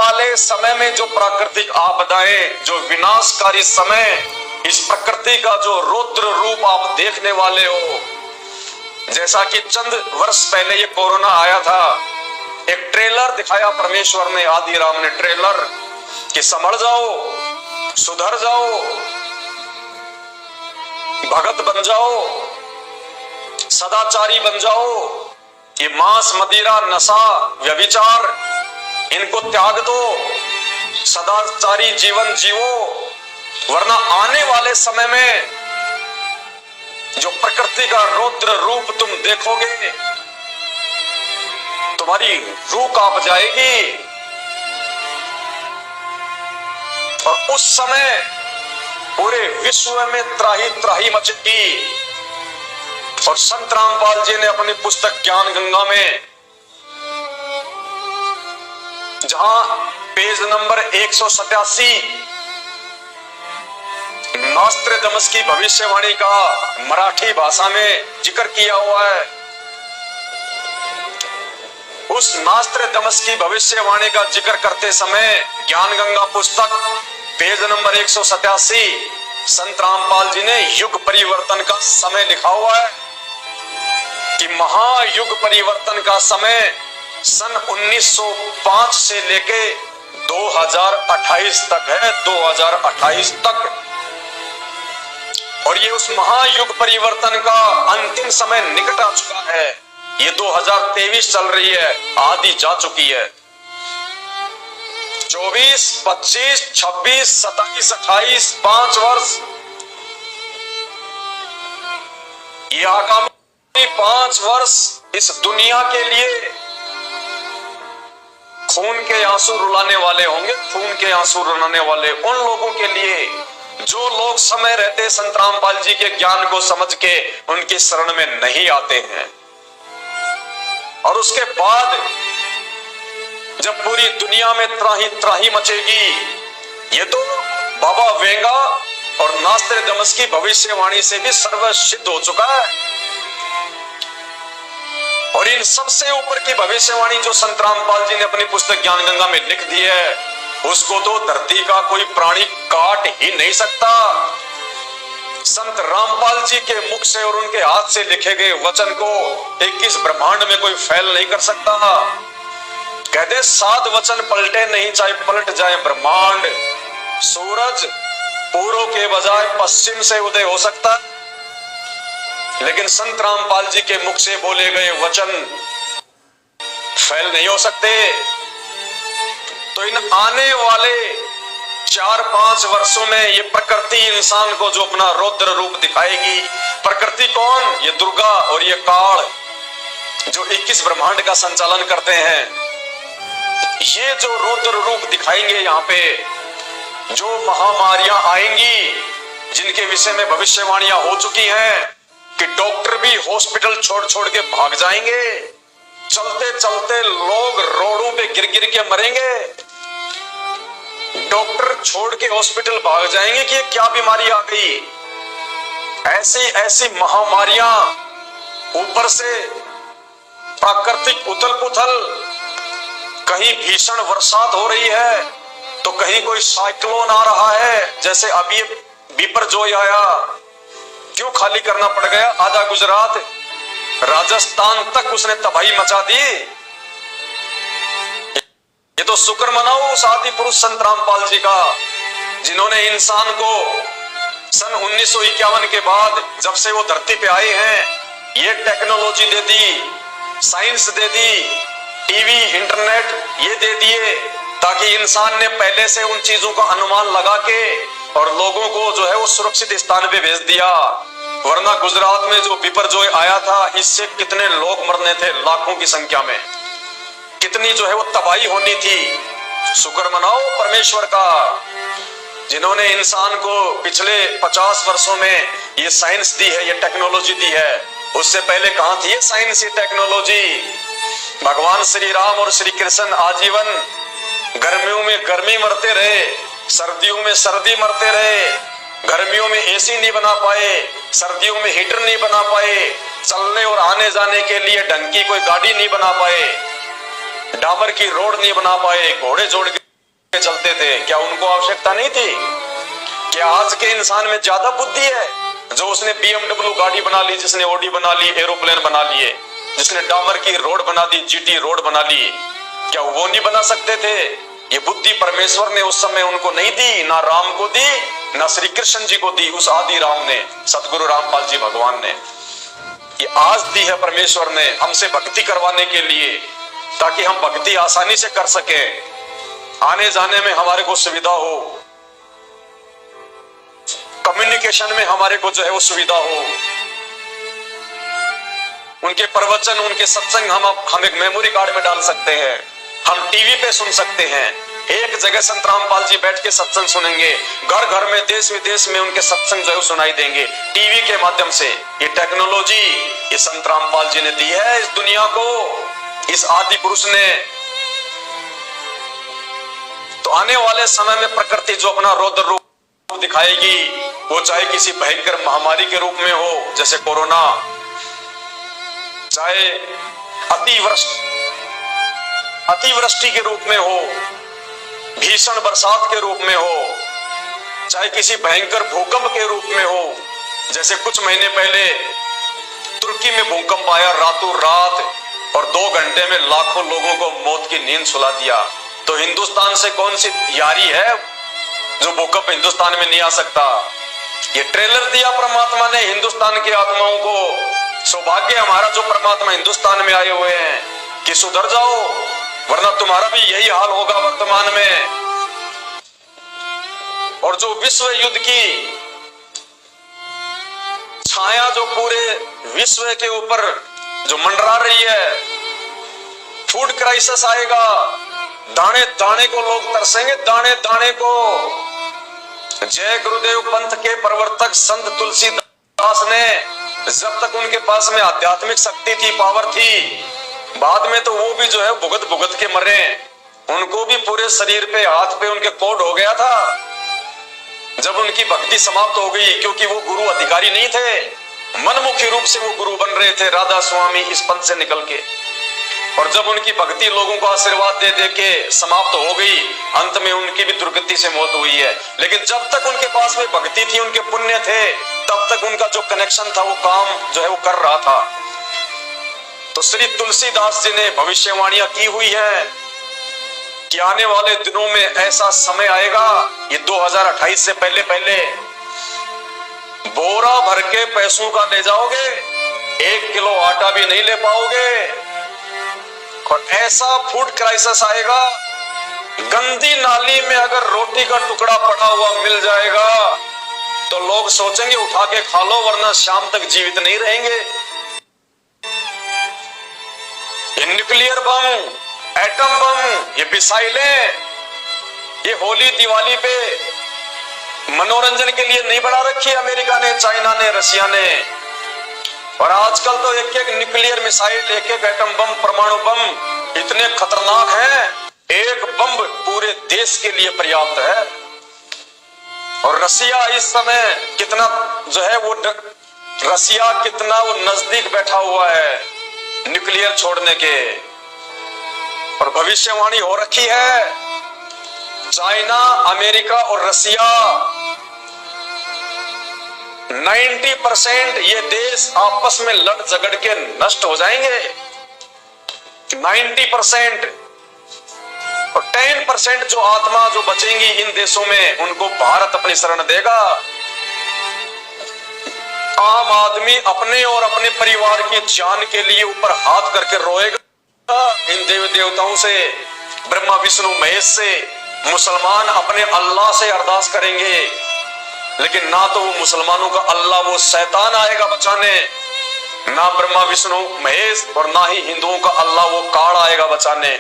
वाले समय में जो प्राकृतिक आपदाएं, जो विनाशकारी समय, इस प्रकृति का जो रौद्र रूप आप देखने वाले हो, जैसा कि चंद वर्ष पहले ये कोरोना आया था, एक ट्रेलर दिखाया परमेश्वर ने, आदि राम ने ट्रेलर कि संभल जाओ, सुधर जाओ, भगत बन जाओ, सदाचारी बन जाओ, ये मांस, मदिरा, नशा, व्यभिचार, इनको त्याग दो, सदाचारी जीवन जियो, वरना आने वाले समय में जो प्रकृति का रौद्र रूप तुम देखोगे, तुम्हारी रूह कांप जाएगी। और उस समय पूरे विश्व में त्राही त्राही मचेगी। और संत रामपाल जी ने अपनी पुस्तक ज्ञान गंगा में, जहां पेज नंबर 187 नास्ट्रेडमस की भविष्यवाणी का मराठी भाषा में जिक्र किया हुआ है, उस नास्ट्रेडमस की भविष्यवाणी का जिक्र करते समय ज्ञान गंगा पुस्तक पेज नंबर 187 संत रामपाल जी ने युग परिवर्तन का समय लिखा हुआ है कि महायुग परिवर्तन का समय सन 1905 से लेके 2028 तक है, 2028 तक। और ये उस महायुग परिवर्तन का अंतिम समय निकट आ चुका है। ये 2023 चल रही है, आधी जा चुकी है। 24, 25, 26, 27, 28 5 वर्ष, ये आगामी 5 वर्ष इस दुनिया के लिए खून के आंसू रुलाने वाले होंगे। खून के आंसू रुलाने वाले उन लोगों के लिए जो लोग समय रहते संत रामपाल जी के ज्ञान को समझ के उनकी शरण में नहीं आते हैं। और उसके बाद जब पूरी दुनिया में त्राही त्राही मचेगी, ये तो बाबा वेंगा और नास्ट्रेडमस की भविष्यवाणी से भी सर्वसिद्ध हो चुका है। और इन सबसे ऊपर की भविष्यवाणी जो संत रामपाल जी ने अपनी पुस्तक ज्ञान गंगा में लिख दी है, उसको तो धरती का कोई प्राणी काट ही नहीं सकता। संत रामपाल जी के मुख से और उनके हाथ से लिखे गए वचन को 21 ब्रह्मांड में कोई फैल नहीं कर सकता। कहते 7 वचन पलटे नहीं, चाहे पलट जाए ब्रह्मांड। सूरज पूर्व के बजाय पश्चिम से उदय हो सकता है, लेकिन संत रामपाल जी के मुख से बोले गए वचन फैल नहीं हो सकते। तो इन आने वाले 4-5 वर्षों में ये प्रकृति इंसान को जो अपना रौद्र रूप दिखाएगी, प्रकृति कौन? ये दुर्गा और ये काल जो 21 ब्रह्मांड का संचालन करते हैं, ये जो रौद्र रूप दिखाएंगे यहाँ पे, जो महामारियां आएंगी जिनके विषय में भविष्यवाणियां हो चुकी हैं कि डॉक्टर भी हॉस्पिटल छोड़ छोड़ के भाग जाएंगे, चलते चलते लोग रोडों पे गिर गिर के मरेंगे, डॉक्टर छोड़ के हॉस्पिटल भाग जाएंगे कि ये क्या बीमारी आ गई। ऐसी ऐसी महामारियां, ऊपर से प्राकृतिक उथल पुथल, कहीं भीषण बरसात हो रही है तो कहीं कोई साइक्लोन आ रहा है, जैसे अभी बिपरजॉय आया। क्यों खाली करना पड़ गया आधा गुजरात, राजस्थान तक उसने तबाही मचा दी। ये तो शुक्र मनाओ उस आदि पुरुष संत रामपाल जी का, जिन्होंने इंसान को सन 1951 के बाद जब से वो धरती पे आए हैं, ये टेक्नोलॉजी दे दी, साइंस दे दी, टीवी, इंटरनेट ये दे दिए, ताकि इंसान ने पहले से उन चीजों का अनुमान लगा के और लोगों को जो है वो सुरक्षित स्थान पे भेज दिया। वरना गुजरात में जो बिपरजॉय आया था, इससे कितने लोग मरने थे, लाखों की संख्या में, कितनी जो है वो तबाही होनी थी। शुक्र मनाओ परमेश्वर का, जिन्होंने इंसान को पिछले 50 वर्षों में ये साइंस दी है, ये टेक्नोलॉजी दी है। उससे पहले कहां थी ये साइंस, ये टेक्नोलॉजी? भगवान श्री राम और श्री कृष्ण आजीवन गर्मियों में गर्मी मरते रहे, सर्दियों में सर्दी मरते रहे, गर्मियों में एसी नहीं बना पाए, सर्दियों में हीटर नहीं बना पाए, चलने और आने जाने के लिए ढंग की कोई गाड़ी नहीं बना पाए, डामर की रोड नहीं बना पाए, घोड़े जोड़ के चलते थे, क्या उनको आवश्यकता नहीं थी? क्या आज के इंसान में ज्यादा बुद्धि है? जो उसने BMW गाड़ी बना ली, जिसने ऑडी बना ली, एरोप्लेन बना लिए, जिसने डामर की रोड बना दी, GT रोड बना ली, क्या वो नहीं बना सकते थे? ये बुद्धि परमेश्वर ने उस समय उनको नहीं दी, ना राम को दी, ना श्री कृष्ण जी को दी, उस आदि राम ने, सतगुरु रामपाल जी भगवान ने। ये आज दी है परमेश्वर ने हमसे भक्ति करवाने के लिए, ताकि हम भक्ति आसानी से कर सके, आने जाने में हमारे को सुविधा हो, कम्युनिकेशन में हमारे को जो है वो सुविधा हो। उनके प्रवचन, उनके सत्संग हम एक मेमोरी कार्ड में डाल सकते हैं, हम टीवी पे सुन सकते हैं। एक जगह संत रामपाल जी बैठ के सत्संग सुनेंगे, घर घर में, देश विदेश में उनके सत्संग जो है सुनाई देंगे टीवी के माध्यम से। ये टेक्नोलॉजी ये संत रामपाल जी ने दी है इस दुनिया को, इस आदि पुरुष ने। तो आने वाले समय में प्रकृति जो अपना रौद्र रूप दिखाएगी, वो चाहे किसी भयंकर महामारी के रूप में हो जैसे कोरोना, चाहे अतिवृष्टि के रूप में हो, भीषण बरसात के रूप में हो, चाहे किसी भयंकर भूकंप के रूप में हो। जैसे कुछ महीने पहले तुर्की में भूकंप आया रातों रात, और 2 घंटे में लाखों लोगों को मौत की नींद सुला दिया। तो हिंदुस्तान से कौन सी यारी है जो भूकंप हिंदुस्तान में नहीं आ सकता? ये ट्रेलर दिया परमात्मा ने हिंदुस्तान की आत्माओं को। सौभाग्य हमारा जो परमात्मा हिंदुस्तान में आए हुए हैं कि सुधर जाओ, वरना तुम्हारा भी यही हाल होगा वर्तमान में। और जो विश्व युद्ध की छाया जो पूरे विश्व के ऊपर जो मंडरा रही है, फूड क्राइसिस आएगा, दाने दाने को लोग तरसेंगे, दाने दाने को। जय गुरुदेव पंथ के प्रवर्तक संत तुलसीदास ने, जब तक उनके पास में आध्यात्मिक शक्ति थी, पावर थी, बाद में तो वो भी जो है भुगत भुगत के मरे। उनको भी पूरे शरीर पे, हाथ पे उनके कोड हो गया था जब उनकी भक्ति समाप्त हो गई, क्योंकि वो गुरु अधिकारी नहीं थे, मनमुखी रूप से वो गुरु बन रहे थे राधा स्वामी इस पंथ से निकल के। और जब उनकी भक्ति लोगों को आशीर्वाद दे दे के समाप्त हो गई, अंत में उनकी भी दुर्गति से मौत हुई है। लेकिन जब तक उनके पास में भक्ति थी, उनके पुण्य थे, तब तक उनका जो कनेक्शन था वो काम जो है वो कर रहा था। तो श्री तुलसीदास जी ने भविष्यवाणियां की हुई है कि आने वाले दिनों में ऐसा समय आएगा, ये 2028 से पहले पहले बोरा भर के पैसों का ले जाओगे, 1 किलो आटा भी नहीं ले पाओगे। और ऐसा फूड क्राइसिस आएगा, गंदी नाली में अगर रोटी का टुकड़ा पड़ा हुआ मिल जाएगा तो लोग सोचेंगे उठा के खा लो, वरना शाम तक जीवित नहीं रहेंगे। ये न्यूक्लियर बम, एटम बम, ये मिसाइलें, ये होली दिवाली पे मनोरंजन के लिए नहीं बना रखी अमेरिका ने, चाइना ने, रशिया ने। और आजकल तो एक एक न्यूक्लियर मिसाइल, एक एक एटम बम, परमाणु बम इतने खतरनाक हैं, एक बम पूरे देश के लिए पर्याप्त है। और रसिया इस समय कितना जो है वो, रसिया कितना वो नजदीक बैठा हुआ है न्यूक्लियर छोड़ने के। और भविष्यवाणी हो रखी है, चाइना, अमेरिका और रसिया 90% ये देश आपस में लड़ झगड़ के नष्ट हो जाएंगे, 90%। और 10% जो आत्मा जो बचेंगी इन देशों में, उनको भारत अपनी शरण देगा। आम आदमी अपने और अपने परिवार की जान के लिए ऊपर हाथ करके रोएगा इन देवी देवताओं से, ब्रह्मा विष्णु महेश से। मुसलमान अपने अल्लाह से अरदास करेंगे, लेकिन ना तो वो मुसलमानों का अल्लाह वो शैतान आएगा बचाने, ना ब्रह्मा विष्णु महेश, और ना ही हिंदुओं का अल्लाह वो काल आएगा बचाने।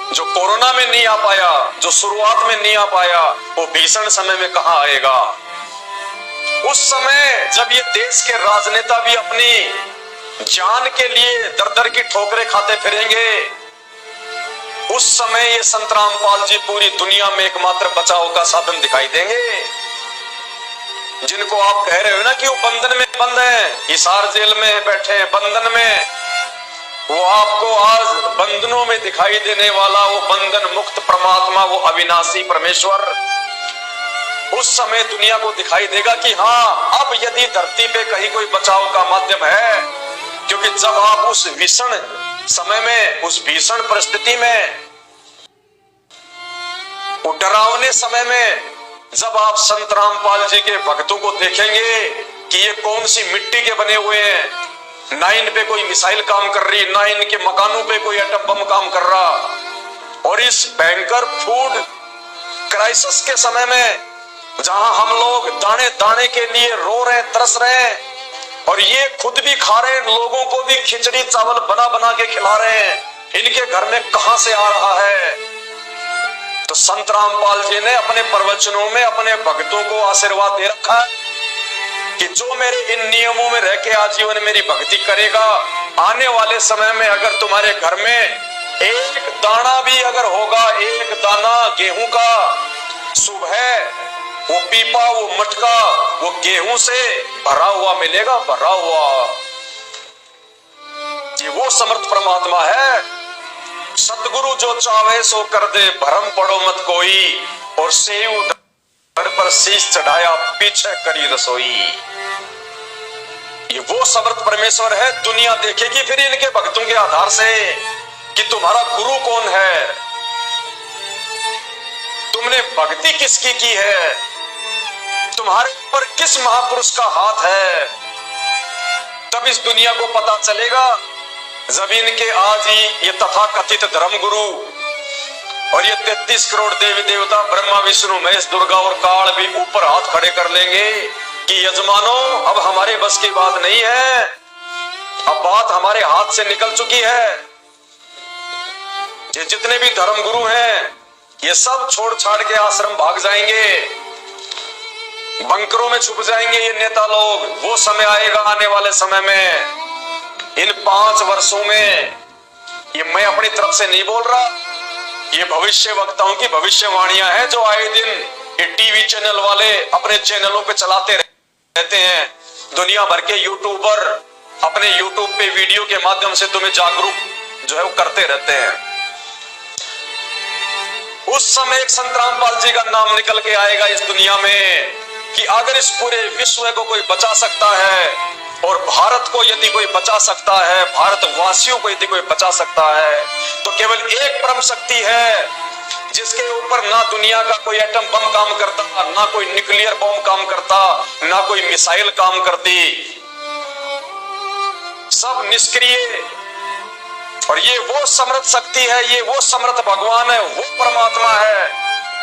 जो कोरोना में नहीं आ पाया, जो शुरुआत में नहीं आ पाया, वो भीषण समय में कहां आएगा? उस समय जब ये देश के राजनेता भी अपनी जान के लिए दर दर की ठोकरें खाते फिरेंगे, उस समय ये संत रामपाल जी पूरी दुनिया में एकमात्र बचाव का साधन दिखाई देंगे। जिनको आप कह रहे हो ना कि वो बंधन में बंद है, हिसार जेल में बैठे हैं बंधन में, वो आपको आज बंधनों में दिखाई देने वाला वो बंधन मुक्त परमात्मा, वो अविनाशी परमेश्वर उस समय दुनिया को दिखाई देगा कि हाँ, अब यदि धरती पे कहीं कोई बचाव का माध्यम है। क्योंकि जब आप उस भीषण समय में, उस भीषण परिस्थिति में, डरावने समय में जब आप संत रामपाल जी के भक्तों को देखेंगे कि ये कौन सी मिट्टी के बने हुए हैं, ना इन पे कोई मिसाइल काम कर रही, ना इनके मकानों पे कोई एटम बम काम कर रहा, और इस भयंकर फूड क्राइसिस के समय में जहां हम लोग दाने दाने के लिए रो रहे, तरस रहे हैं, और ये खुद भी खा रहे हैं, लोगों को भी खिचड़ी चावल बना बना के खिला रहे हैं, इनके घर में कहां से आ रहा है? तो संत रामपाल जी ने अपने प्रवचनों में अपने भक्तों को आशीर्वाद दे रखा है कि जो मेरे इन नियमों में रह के आजीवन मेरी भक्ति करेगा, आने वाले समय में अगर तुम्हारे घर में एक दाना भी अगर होगा, एक दाना गेहूं का, सुबह वो पीपा, वो मटका, वो गेहूं से भरा हुआ मिलेगा, भरा हुआ। ये वो समर्थ परमात्मा है। सतगुरु जो चाहे सो कर दे, भरम पड़ो मत कोई, और सेव धड़ पर शीश चढ़ाया, पीछे करी रसोई। ये वो समर्थ परमेश्वर है। दुनिया देखेगी फिर इनके भक्तों के आधार से कि तुम्हारा गुरु कौन है, तुमने भक्ति किसकी की है, तुम्हारे ऊपर किस महापुरुष का हाथ है। तब इस दुनिया को पता चलेगा जब इनके आज ही ये तथा कथित धर्म गुरु और ये 33 करोड़ देवी देवता ब्रह्मा विष्णु महेश दुर्गा और काल भी ऊपर हाथ खड़े कर लेंगे कि यजमानो अब हमारे बस की बात नहीं है, अब बात हमारे हाथ से निकल चुकी है। ये जितने भी धर्म गुरु हैं ये सब छोड़ छाड़ के आश्रम भाग जाएंगे, बंकरों में छुप जाएंगे ये नेता लोग। वो समय आएगा आने वाले समय में, इन 5 वर्षों में, ये मैं अपनी तरफ से नहीं बोल रहा, ये भविष्य वक्ताओं की भविष्यवाणियां हैं जो आए दिन ये टीवी चैनल वाले अपने चैनलों पे चलाते रहते हैं। दुनिया भर के यूट्यूबर अपने यूट्यूब पे वीडियो के माध्यम से तुम्हें जागरूक जो है वो करते रहते हैं। उस समय एक संत रामपाल जी का नाम निकल के आएगा इस दुनिया में कि अगर इस पूरे विश्व को कोई बचा सकता है और भारत को यदि कोई बचा सकता है, भारतवासियों को यदि कोई बचा सकता है, तो केवल एक परम शक्ति है जिसके ऊपर ना दुनिया का कोई एटम बम काम करता, ना कोई न्यूक्लियर बम काम करता, ना कोई मिसाइल काम करती, सब निष्क्रिय। और ये वो समर्थ शक्ति है, ये वो समर्थ भगवान है, वो परमात्मा है,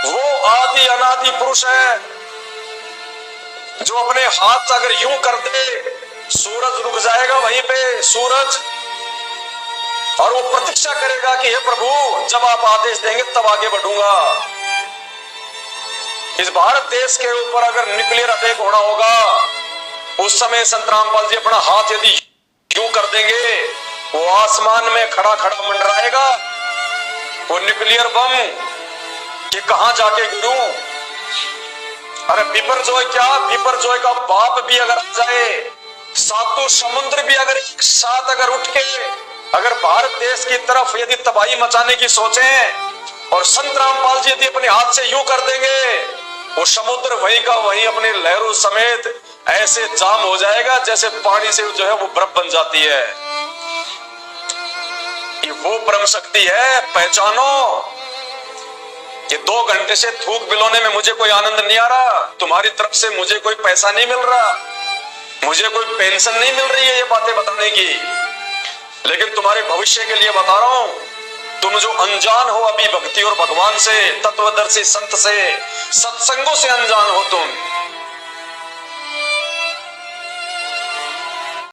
वो आदि अनादि पुरुष है जो अपने हाथ अगर यूं कर दे सूरज रुक जाएगा वहीं पे सूरज, और वो प्रतीक्षा करेगा कि हे प्रभु जब आप आदेश देंगे तब आगे बढ़ूंगा। इस भारत देश के ऊपर अगर न्यूक्लियर अटैक होना होगा उस समय संत रामपाल जी अपना हाथ यदि यूं कर देंगे, वो आसमान में खड़ा खड़ा मंडराएगा वो न्यूक्लियर बम कि कहां जाके गिरूं। अरे बिपरजॉय क्या, बिपरजॉय का बाप भी अगर आ जाए, सातों समुद्र भी अगर एक साथ अगर उठ के अगर भारत देश की तरफ यदि तबाही मचाने की सोचें और संत रामपाल जी यदि अपने हाथ से यूं कर देंगे, वो समुद्र वहीं का वहीं अपने लहरों समेत ऐसे जाम हो जाएगा जैसे पानी से जो है वो बर्फ बन जाती है। ये वो परम शक्ति है, पहचानो। ये 2 घंटे से थूक बिलोने में मुझे कोई आनंद नहीं आ रहा, तुम्हारी तरफ से मुझे कोई पैसा नहीं मिल रहा, मुझे कोई पेंशन नहीं मिल रही है ये बातें बताने की, लेकिन तुम्हारे भविष्य के लिए बता रहा हूं। तुम जो अनजान हो अभी भक्ति और भगवान से, तत्वदर्शी संत से, सत्संगों से अनजान हो तुम,